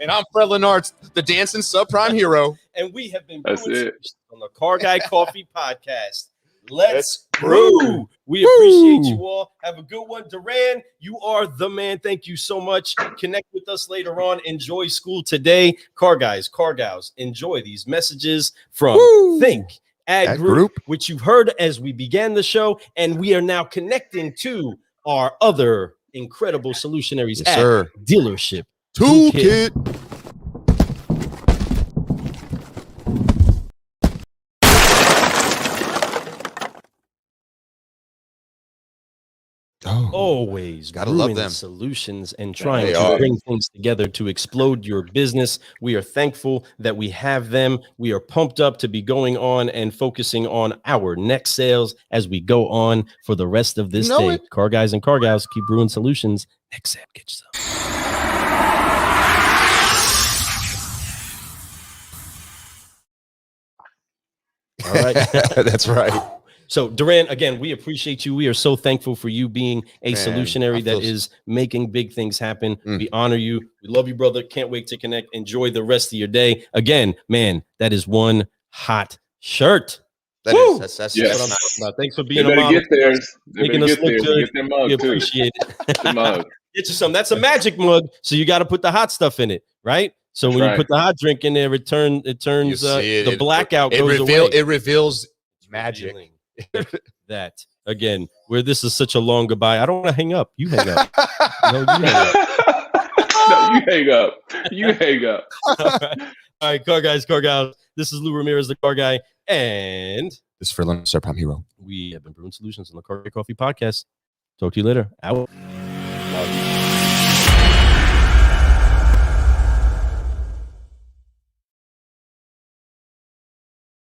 And I'm Fred Lennart, the dancing subprime hero. And we have been brewing solutions on the Car Guy Coffee Podcast. Let's brew. We appreciate you all. Have a good one. Durran, you are the man. Thank you so much. Connect with us later on. Enjoy school today. Car guys, car gals, enjoy these messages from Think Ad Group, which you've heard as we began the show. And we are now connecting to our other incredible Solutionaries at Dealership Toolkit. Always gotta love them. Solutions and trying to bring things together to explode your business. We are thankful that we have them. We are pumped up to be going on and focusing on our next sales as we go on for the rest of this day. Car guys and car gals, keep brewing solutions. Next Sam, get you some. All right. That's right. So, Durran, again, we appreciate you. We are so thankful for you being a solutionary that is making big things happen. We honor you. We love you, brother. Can't wait to connect. Enjoy the rest of your day. Again, man, that is one hot shirt. That is. That's what I'm talking about. Thanks for being a model. Get theirs. Making us look good. Get their mug we appreciate too. it. Mug. Get you some. That's a magic mug. So you got to put the hot stuff in it, right? So when you put the hot drink in there, it turns the blackout goes away. It reveals magic. That again, where this is such a long goodbye. I don't want to hang up. You hang up. No, you hang up. No, you hang up. You hang up. All right, car guys, car gals. This is Lou Ramirez, the car guy, and this is Furlan, Serpom Hero. We have been brewing solutions on the Car Coffee Podcast. Talk to you later. Out. Love you.